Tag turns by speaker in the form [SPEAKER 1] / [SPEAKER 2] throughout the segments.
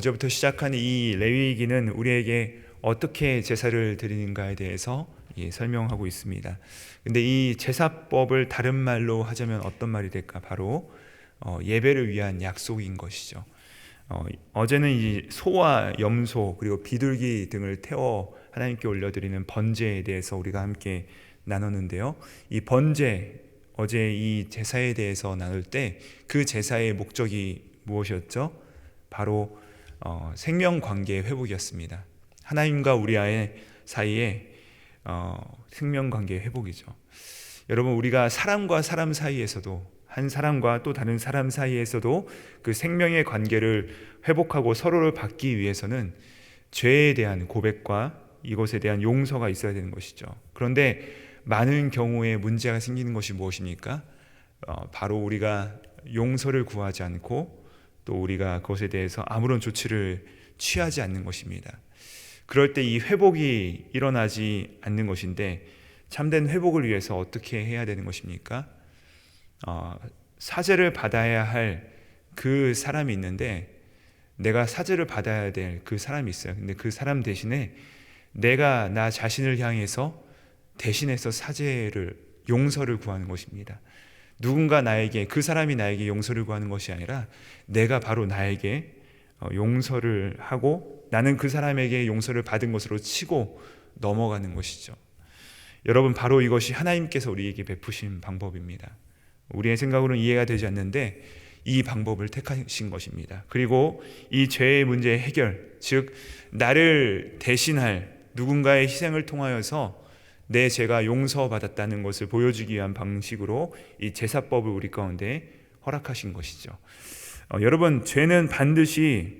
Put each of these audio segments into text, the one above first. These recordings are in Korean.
[SPEAKER 1] 어제부터 시작한 이 레위기는 우리에게 어떻게 제사를 드리는가에 대해서 설명하고 있습니다. 근데 이 제사법을 다른 말로 하자면 어떤 말이 될까? 바로 예배를 위한 약속인 것이죠. 어제는 이 소와 염소 그리고 비둘기 등을 태워 하나님께 올려드리는 번제에 대해서 우리가 함께 나눴는데요. 이 번제, 어제 이 제사에 대해서 나눌 때 그 제사의 목적이 무엇이었죠? 바로 생명관계의 회복이었습니다. 하나님과 우리 사이에 생명관계의 회복이죠. 여러분, 우리가 사람과 사람 사이에서도, 한 사람과 또 다른 사람 사이에서도 그 생명의 관계를 회복하고 서로를 받기 위해서는 죄에 대한 고백과 이것에 대한 용서가 있어야 되는 것이죠. 그런데 많은 경우에 문제가 생기는 것이 무엇입니까? 바로 우리가 용서를 구하지 않고 또 우리가 그것에 대해서 아무런 조치를 취하지 않는 것입니다. 그럴 때 이 회복이 일어나지 않는 것인데, 참된 회복을 위해서 어떻게 해야 되는 것입니까? 사죄를 받아야 할 그 사람이 있는데, 내가 사죄를 받아야 될 그 사람이 있어요. 근데 그 사람 대신에 내가 나 자신을 향해서 대신해서 사죄를, 용서를 구하는 것입니다. 누군가 나에게, 그 사람이 나에게 용서를 구하는 것이 아니라 내가 바로 나에게 용서를 하고 나는 그 사람에게 용서를 받은 것으로 치고 넘어가는 것이죠. 여러분, 바로 이것이 하나님께서 우리에게 베푸신 방법입니다. 우리의 생각으로는 이해가 되지 않는데 이 방법을 택하신 것입니다. 그리고 이 죄의 문제의 해결, 즉 나를 대신할 누군가의 희생을 통하여서 내 죄가 용서받았다는 것을 보여주기 위한 방식으로 이 제사법을 우리 가운데 허락하신 것이죠. 여러분, 죄는 반드시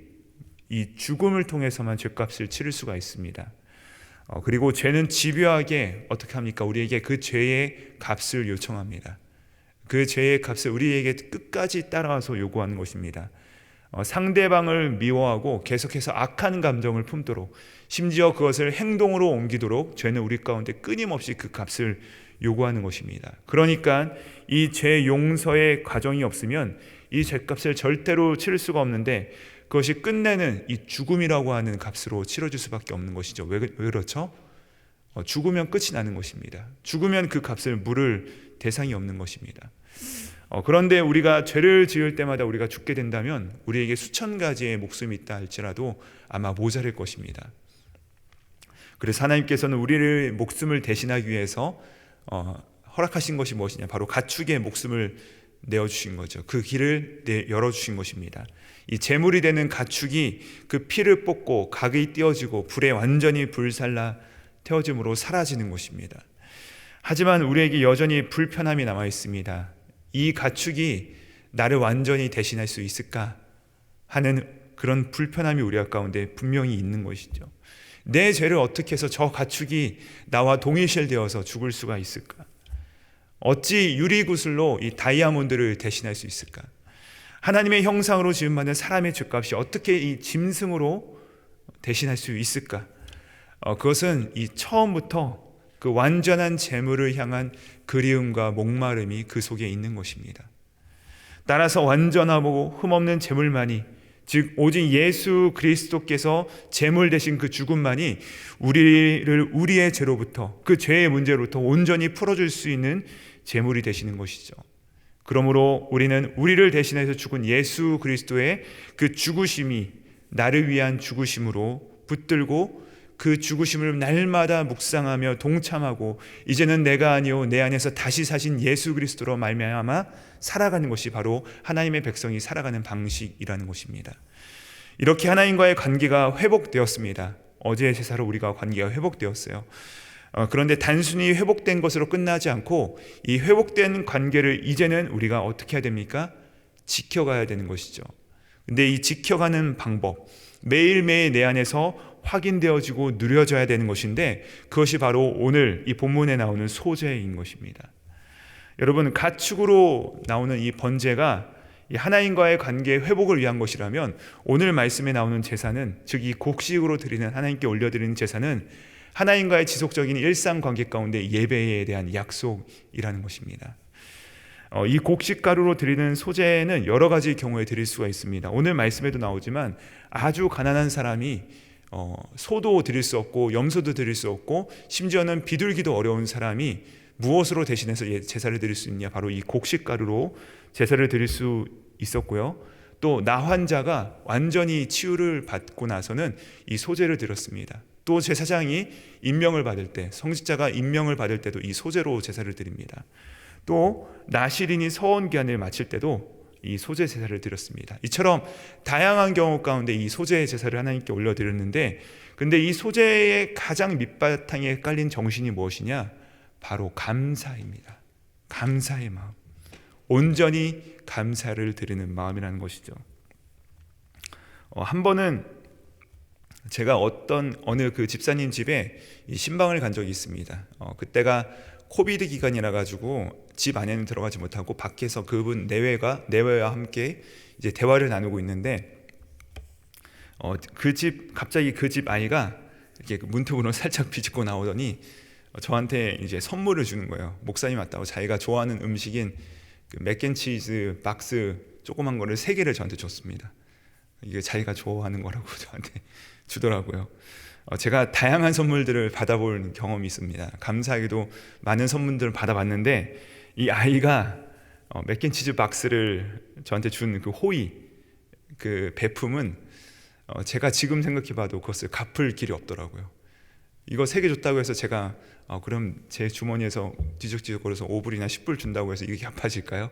[SPEAKER 1] 이 죽음을 통해서만 죄값을 치를 수가 있습니다. 그리고 죄는 집요하게 어떻게 합니까? 우리에게 그 죄의 값을 요청합니다. 그 죄의 값을 우리에게 끝까지 따라와서 요구하는 것입니다. 상대방을 미워하고 계속해서 악한 감정을 품도록, 심지어 그것을 행동으로 옮기도록 죄는 우리 가운데 끊임없이 그 값을 요구하는 것입니다. 그러니까 이 죄 용서의 과정이 없으면 이 죄값을 절대로 치를 수가 없는데, 그것이 끝내는 이 죽음이라고 하는 값으로 치러질 수밖에 없는 것이죠. 왜 그렇죠? 죽으면 끝이 나는 것입니다. 죽으면 그 값을 물을 대상이 없는 것입니다. 그런데 우리가 죄를 지을 때마다 우리가 죽게 된다면 우리에게 수천 가지의 목숨이 있다 할지라도 아마 모자랄 것입니다. 그래서 하나님께서는 우리를 목숨을 대신하기 위해서 허락하신 것이 무엇이냐? 바로 가축의 목숨을 내어주신 거죠. 그 길을 열어주신 것입니다. 이 제물이 되는 가축이 그 피를 뽑고 각이 띄어지고 불에 완전히 불살라 태워짐으로 사라지는 것입니다. 하지만 우리에게 여전히 불편함이 남아 있습니다. 이 가축이 나를 완전히 대신할 수 있을까 하는 그런 불편함이 우리 가운데 분명히 있는 것이죠. 내 죄를 어떻게 해서 저 가축이 나와 동일시되어서 죽을 수가 있을까? 어찌 유리구슬로 이 다이아몬드를 대신할 수 있을까? 하나님의 형상으로 지음받은 사람의 죄값이 어떻게 이 짐승으로 대신할 수 있을까? 그것은 이 처음부터 그 완전한 제물을 향한 그리움과 목마름이 그 속에 있는 것입니다. 따라서 완전하고 흠없는 제물만이, 즉 오직 예수 그리스도께서 제물 되신 그 죽음만이 우리를 우리의 죄로부터, 그 죄의 문제로부터 온전히 풀어줄 수 있는 제물이 되시는 것이죠. 그러므로 우리는 우리를 대신해서 죽은 예수 그리스도의 그 죽으심이 나를 위한 죽으심으로 붙들고 그 죽으심을 날마다 묵상하며 동참하고, 이제는 내가 아니요 내 안에서 다시 사신 예수 그리스도로 말미암아 살아가는 것이 바로 하나님의 백성이 살아가는 방식이라는 것입니다. 이렇게 하나님과의 관계가 회복되었습니다. 어제의 제사로 우리가 관계가 회복되었어요. 그런데 단순히 회복된 것으로 끝나지 않고 이 회복된 관계를 이제는 우리가 어떻게 해야 됩니까? 지켜가야 되는 것이죠. 근데 이 지켜가는 방법, 매일매일 내 안에서 확인되어지고 누려져야 되는 것인데, 그것이 바로 오늘 이 본문에 나오는 소제인 것입니다. 여러분, 가축으로 나오는 이 번제가 이 하나님과의 관계 회복을 위한 것이라면, 오늘 말씀에 나오는 제사는, 즉 이 곡식으로 드리는, 하나님께 올려드리는 제사는 하나님과의 지속적인 일상 관계 가운데 예배에 대한 약속이라는 것입니다. 이 곡식가루로 드리는 소재는 여러 가지 경우에 드릴 수가 있습니다. 오늘 말씀에도 나오지만 아주 가난한 사람이 소도 드릴 수 없고 염소도 드릴 수 없고 심지어는 비둘기도 어려운 사람이 무엇으로 대신해서 제사를 드릴 수 있냐? 바로 이 곡식가루로 제사를 드릴 수 있었고요. 또 나환자가 완전히 치유를 받고 나서는 이 소재를 드렸습니다. 또 제사장이 임명을 받을 때, 성직자가 임명을 받을 때도 이 소재로 제사를 드립니다. 또 나실인이 서원기한을 마칠 때도 이 소재 제사를 드렸습니다. 이처럼 다양한 경우 가운데 이 소재 제사를 하나님께 올려드렸는데, 근데 이 소재의 가장 밑바탕에 깔린 정신이 무엇이냐? 바로 감사입니다. 감사의 마음, 온전히 감사를 드리는 마음이라는 것이죠. 한 번은 제가 어느 그 집사님 집에 이 신방을 간 적이 있습니다. 그때가 코비드 기간이라 가지고 집 안에는 들어가지 못하고 밖에서 그분 내외와 함께 이제 대화를 나누고 있는데, 갑자기 그 집 아이가 이렇게 문틈으로 살짝 비집고 나오더니 저한테 이제 선물을 주는 거예요. 목사님 왔다고 자기가 좋아하는 음식인 그 맥앤치즈 박스 조그만 거를 3개를 저한테 줬습니다. 이게 자기가 좋아하는 거라고 저한테 주더라고요. 제가 다양한 선물들을 받아볼 경험이 있습니다. 감사하게도 많은 선물들을 받아봤는데, 이 아이가 맥앤치즈 박스를 저한테 준 그 호의, 그 배품은 제가 지금 생각해봐도 그것을 갚을 길이 없더라고요. 이거 3개 줬다고 해서 제가 그럼 제 주머니에서 뒤적뒤적거려서 5불이나 10불 준다고 해서 이게 갚아질까요?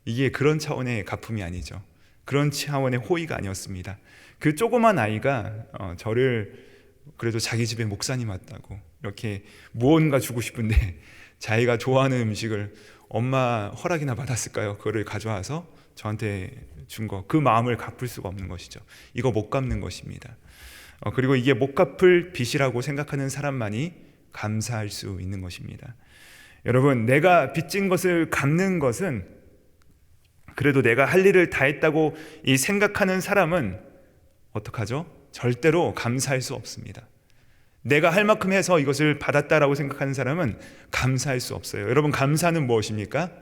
[SPEAKER 1] 이게 그런 차원의 갚음이 아니죠. 그런 차원의 호의가 아니었습니다. 그 조그만 아이가 저를 그래도 자기 집에 목사님 왔다고 이렇게 무언가 주고 싶은데 자기가 좋아하는 음식을 엄마 허락이나 받았을까요? 그거를 가져와서 저한테 준 거, 그 마음을 갚을 수가 없는 것이죠. 이거 못 갚는 것입니다. 그리고 이게 못 갚을 빚이라고 생각하는 사람만이 감사할 수 있는 것입니다. 여러분, 내가 빚진 것을 갚는 것은, 그래도 내가 할 일을 다 했다고 이 생각하는 사람은 어떡하죠? 절대로 감사할 수 없습니다. 내가 할 만큼 해서 이것을 받았다라고 생각하는 사람은 감사할 수 없어요. 여러분, 감사는 무엇입니까?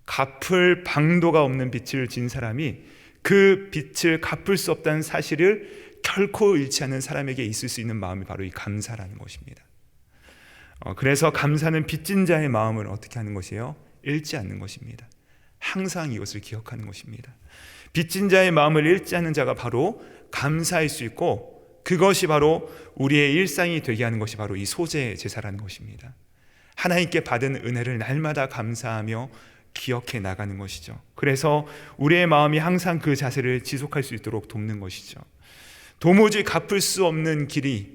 [SPEAKER 1] 갚을 방도가 없는 빚을 진 사람이 그 빚을 갚을 수 없다는 사실을 결코 잃지 않는 사람에게 있을 수 있는 마음이 바로 이 감사라는 것입니다. 그래서 감사는 빚진 자의 마음을 어떻게 하는 것이에요? 잃지 않는 것입니다. 항상 이것을 기억하는 것입니다. 빚진 자의 마음을 잃지 않는 자가 바로 감사할 수 있고, 그것이 바로 우리의 일상이 되게 하는 것이 바로 이 소재 제사라는 것입니다. 하나님께 받은 은혜를 날마다 감사하며 기억해 나가는 것이죠. 그래서 우리의 마음이 항상 그 자세를 지속할 수 있도록 돕는 것이죠. 도무지 갚을 수 없는 길이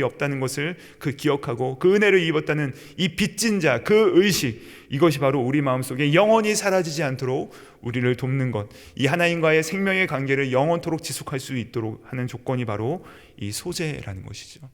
[SPEAKER 1] 없다는 것을 기억하고 그 은혜를 입었다는 이 빚진 자, 그 의식, 이것이 바로 우리 마음속에 영원히 사라지지 않도록 우리를 돕는 것, 이 하나님과의 생명의 관계를 영원토록 지속할 수 있도록 하는 조건이 바로 이 소재라는 것이죠.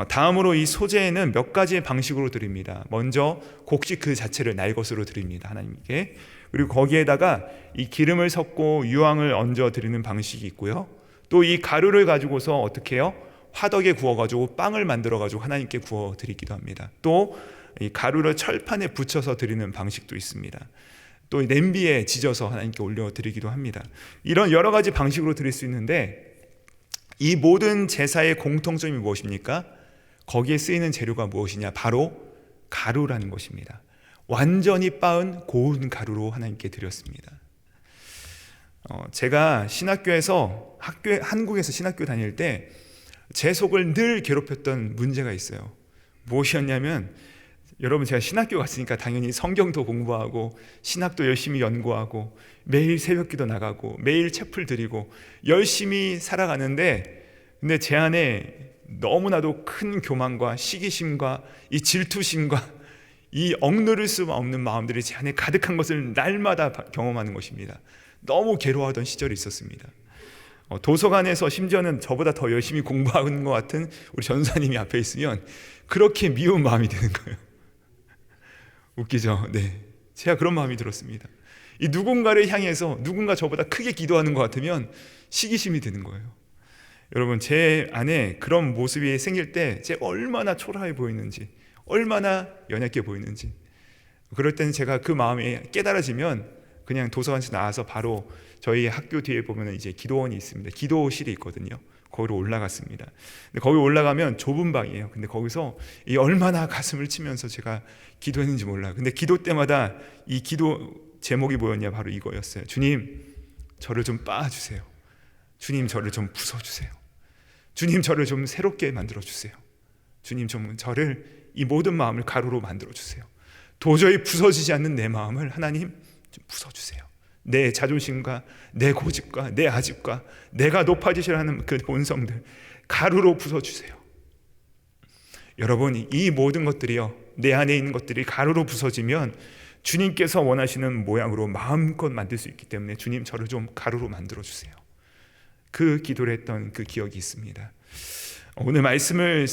[SPEAKER 1] 다음으로 이 소재는 몇 가지의 방식으로 드립니다. 먼저 곡식 그 자체를 날 것으로 드립니다, 하나님께. 그리고 거기에다가 이 기름을 섞고 유황을 얹어 드리는 방식이 있고요. 또 이 가루를 가지고서 어떻게 해요? 화덕에 구워가지고 빵을 만들어가지고 하나님께 구워 드리기도 합니다. 또 이 가루를 철판에 붙여서 드리는 방식도 있습니다. 또 냄비에 지져서 하나님께 올려 드리기도 합니다. 이런 여러 가지 방식으로 드릴 수 있는데, 이 모든 제사의 공통점이 무엇입니까? 거기에 쓰이는 재료가 무엇이냐? 바로 가루라는 것입니다. 완전히 빻은 고운 가루로 하나님께 드렸습니다. 제가 한국에서 신학교 다닐 때 제 속을 늘 괴롭혔던 문제가 있어요. 무엇이었냐면, 여러분, 제가 신학교 갔으니까 당연히 성경도 공부하고 신학도 열심히 연구하고 매일 새벽기도 나가고 매일 채플 드리고 열심히 살아가는데, 근데 제 안에 너무나도 큰 교만과 시기심과 이 질투심과 이 억누를 수 없는 마음들이 제 안에 가득한 것을 날마다 경험하는 것입니다. 너무 괴로워하던 시절이 있었습니다. 도서관에서 심지어는 저보다 더 열심히 공부하는 것 같은 우리 전사님이 앞에 있으면 그렇게 미운 마음이 드는 거예요. 웃기죠? 네, 제가 그런 마음이 들었습니다. 이 누군가를 향해서 누군가 저보다 크게 기도하는 것 같으면 시기심이 드는 거예요. 여러분, 제 안에 그런 모습이 생길 때 제가 얼마나 초라해 보이는지, 얼마나 연약해 보이는지, 그럴 때는 제가 그 마음이 깨달아지면 그냥 도서관에서 나와서 바로 저희 학교 뒤에 보면 이제 기도원이 있습니다. 기도실이 있거든요. 거기로 올라갔습니다. 근데 거기 올라가면 좁은 방이에요. 근데 거기서 이 얼마나 가슴을 치면서 제가 기도했는지 몰라요. 근데 기도 때마다 이 기도 제목이 뭐였냐, 바로 이거였어요. 주님, 저를 좀 빻아주세요. 주님, 저를 좀 부숴주세요. 주님, 저를 좀 새롭게 만들어주세요. 주님, 좀 저를, 이 모든 마음을 가루로 만들어주세요. 도저히 부서지지 않는 내 마음을 하나님 좀 부숴주세요. 내 자존심과 내 고집과 내 아집과 내가 높아지시려 하는 그 본성들 가루로 부숴주세요. 여러분, 이 모든 것들이요, 내 안에 있는 것들이 가루로 부서지면 주님께서 원하시는 모양으로 마음껏 만들 수 있기 때문에 주님, 저를 좀 가루로 만들어주세요. 그 기도를 했던 그 기억이 있습니다. 오늘 말씀을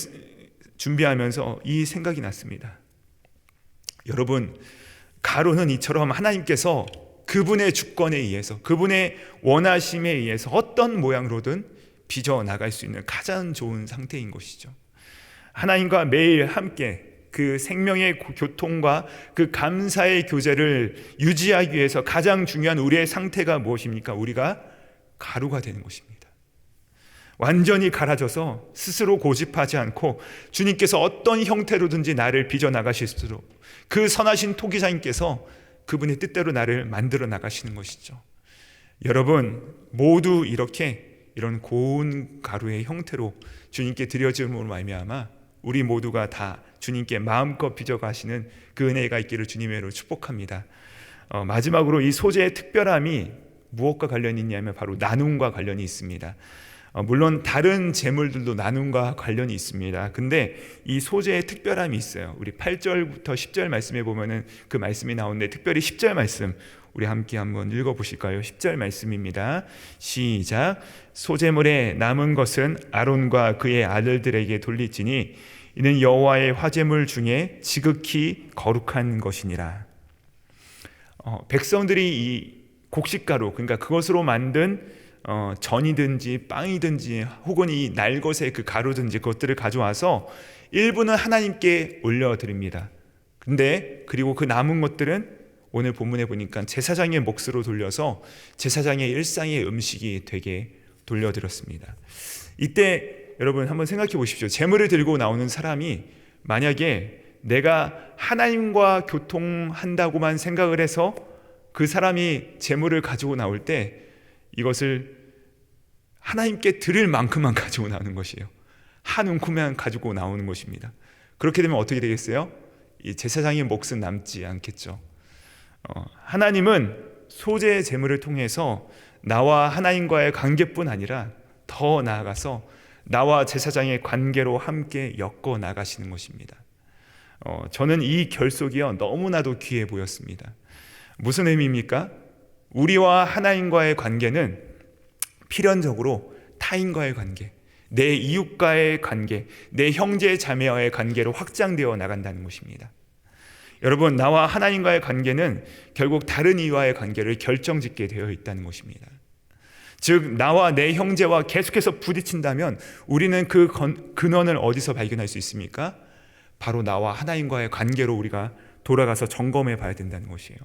[SPEAKER 1] 준비하면서 이 생각이 났습니다. 여러분, 가루는 이처럼 하나님께서 그분의 주권에 의해서, 그분의 원하심에 의해서 어떤 모양으로든 빚어나갈 수 있는 가장 좋은 상태인 것이죠. 하나님과 매일 함께 그 생명의 교통과 그 감사의 교제를 유지하기 위해서 가장 중요한 우리의 상태가 무엇입니까? 우리가 가루가 되는 것입니다. 완전히 갈아져서 스스로 고집하지 않고 주님께서 어떤 형태로든지 나를 빚어나가실 수 있도록 그 선하신 토기장님께서 그분의 뜻대로 나를 만들어 나가시는 것이죠. 여러분, 모두 이렇게 이런 고운 가루의 형태로 주님께 드려짐으로 말미암아 우리 모두가 다 주님께 마음껏 빚어가시는 그 은혜가 있기를 주님의 이름으로 축복합니다. 마지막으로 이 소재의 특별함이 무엇과 관련이 있냐면 바로 나눔과 관련이 있습니다. 물론 다른 재물들도 나눔과 관련이 있습니다. 근데 이 소재의 특별함이 있어요. 우리 8절부터 10절 말씀에 보면은 그 말씀이 나오는데, 특별히 10절 말씀 우리 함께 한번 읽어보실까요? 10절 말씀입니다. 시작. 소재물에 남은 것은 아론과 그의 아들들에게 돌릴지니 이는 여호와의 화제물 중에 지극히 거룩한 것이니라. 백성들이 이 곡식가루, 그러니까 그것으로 만든 전이든지 빵이든지 혹은 이 날것의 그 가루든지 그것들을 가져와서 일부는 하나님께 올려드립니다. 근데 그리고 그 남은 것들은 오늘 본문에 보니까 제사장의 몫으로 돌려서 제사장의 일상의 음식이 되게 돌려드렸습니다. 이때 여러분 한번 생각해 보십시오. 제물을 들고 나오는 사람이 만약에 내가 하나님과 교통한다고만 생각을 해서 그 사람이 제물을 가지고 나올 때 이것을 하나님께 드릴 만큼만 가지고 나오는 것이에요. 한 움큼만 가지고 나오는 것입니다. 그렇게 되면 어떻게 되겠어요? 이 제사장의 몫은 남지 않겠죠. 하나님은 소재 제물을 통해서 나와 하나님과의 관계뿐 아니라 더 나아가서 나와 제사장의 관계로 함께 엮어 나가시는 것입니다. 저는 이 결속이요 너무나도 귀해 보였습니다. 무슨 의미입니까? 우리와 하나님과의 관계는 필연적으로 타인과의 관계, 내 이웃과의 관계, 내 형제 자매와의 관계로 확장되어 나간다는 것입니다. 여러분, 나와 하나님과의 관계는 결국 다른 이와의 관계를 결정짓게 되어 있다는 것입니다. 즉, 나와 내 형제와 계속해서 부딪힌다면 우리는 그 근원을 어디서 발견할 수 있습니까? 바로 나와 하나님과의 관계로 우리가 돌아가서 점검해 봐야 된다는 것이에요.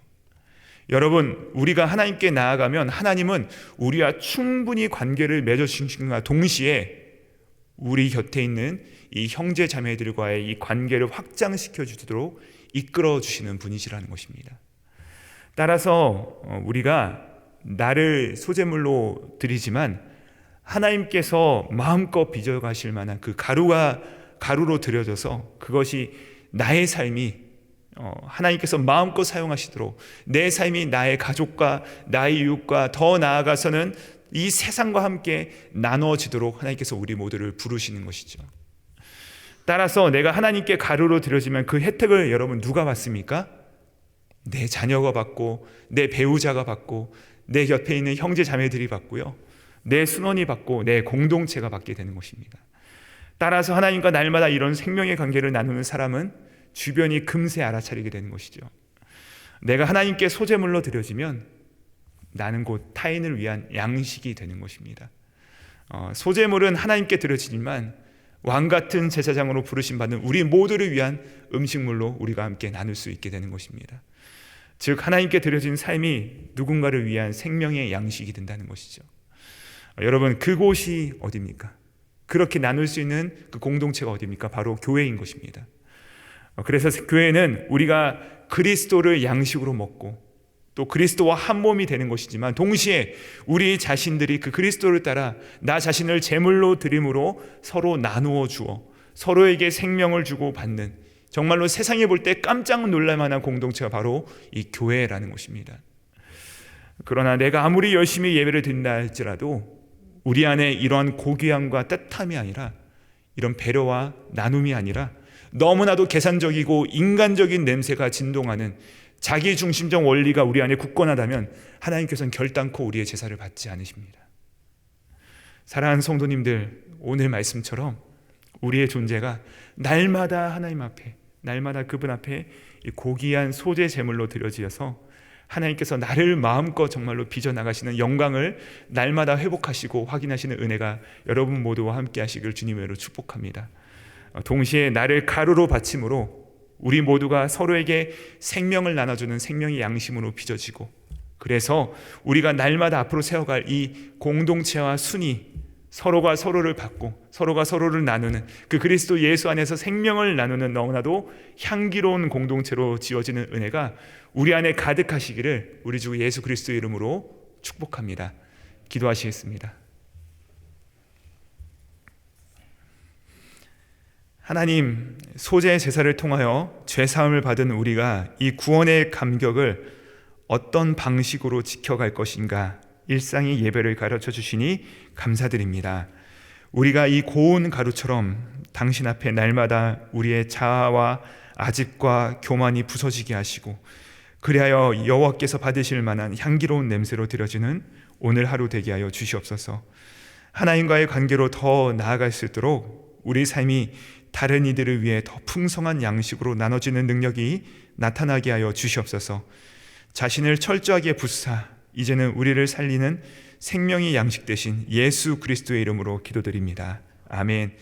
[SPEAKER 1] 여러분, 우리가 하나님께 나아가면 하나님은 우리와 충분히 관계를 맺어주신과 동시에 우리 곁에 있는 이 형제 자매들과의 이 관계를 확장시켜 주도록 이끌어 주시는 분이시라는 것입니다. 따라서 우리가 나를 소재물로 드리지만 하나님께서 마음껏 빚어가실 만한 그 가루로 드려져서 그것이 나의 삶이 하나님께서 마음껏 사용하시도록 내 삶이 나의 가족과 나의 이웃과 더 나아가서는 이 세상과 함께 나눠지도록 하나님께서 우리 모두를 부르시는 것이죠. 따라서 내가 하나님께 가루로 드려지면 그 혜택을 여러분 누가 받습니까? 내 자녀가 받고 내 배우자가 받고 내 곁에 있는 형제 자매들이 받고요, 내 순원이 받고 내 공동체가 받게 되는 것입니다. 따라서 하나님과 날마다 이런 생명의 관계를 나누는 사람은 주변이 금세 알아차리게 되는 것이죠. 내가 하나님께 소재물로 드려지면 나는 곧 타인을 위한 양식이 되는 것입니다. 소재물은 하나님께 드려지지만 왕 같은 제사장으로 부르심 받는 우리 모두를 위한 음식물로 우리가 함께 나눌 수 있게 되는 것입니다. 즉 하나님께 드려진 삶이 누군가를 위한 생명의 양식이 된다는 것이죠. 여러분, 그곳이 어디입니까? 그렇게 나눌 수 있는 그 공동체가 어디입니까? 바로 교회인 것입니다. 그래서 교회는 우리가 그리스도를 양식으로 먹고 또 그리스도와 한 몸이 되는 것이지만, 동시에 우리 자신들이 그 그리스도를 따라 나 자신을 제물로 드림으로 서로 나누어 주어 서로에게 생명을 주고 받는, 정말로 세상에 볼 때 깜짝 놀랄 만한 공동체가 바로 이 교회라는 것입니다. 그러나 내가 아무리 열심히 예배를 드린다 할지라도 우리 안에 이러한 고귀함과 따뜻함이 아니라, 이런 배려와 나눔이 아니라 너무나도 계산적이고 인간적인 냄새가 진동하는 자기중심적 원리가 우리 안에 굳건하다면 하나님께서는 결단코 우리의 제사를 받지 않으십니다. 사랑하는 성도님들, 오늘 말씀처럼 우리의 존재가 날마다 하나님 앞에, 날마다 그분 앞에 이 고귀한 소재 제물로 드려지어서 하나님께서 나를 마음껏 정말로 빚어나가시는 영광을 날마다 회복하시고 확인하시는 은혜가 여러분 모두와 함께 하시길 주님으로 축복합니다. 동시에 나를 가루로 바침으로 우리 모두가 서로에게 생명을 나눠주는 생명의 양심으로 빚어지고, 그래서 우리가 날마다 앞으로 세워갈 이 공동체와 순위, 서로가 서로를 받고 서로가 서로를 나누는 그 그리스도 예수 안에서 생명을 나누는 너무나도 향기로운 공동체로 지어지는 은혜가 우리 안에 가득하시기를 우리 주 예수 그리스도의 이름으로 축복합니다. 기도하시겠습니다. 하나님, 소재 제사를 통하여 죄사함을 받은 우리가 이 구원의 감격을 어떤 방식으로 지켜갈 것인가, 일상의 예배를 가르쳐 주시니 감사드립니다. 우리가 이 고운 가루처럼 당신 앞에 날마다 우리의 자아와 아집과 교만이 부서지게 하시고, 그리하여 여호와께서 받으실 만한 향기로운 냄새로 드려지는 오늘 하루 되게 하여 주시옵소서. 하나님과의 관계로 더 나아갈 수 있도록 우리 삶이 다른 이들을 위해 더 풍성한 양식으로 나눠지는 능력이 나타나게 하여 주시옵소서. 자신을 철저하게 부사 이제는 우리를 살리는 생명의 양식 되신 예수 그리스도의 이름으로 기도드립니다. 아멘.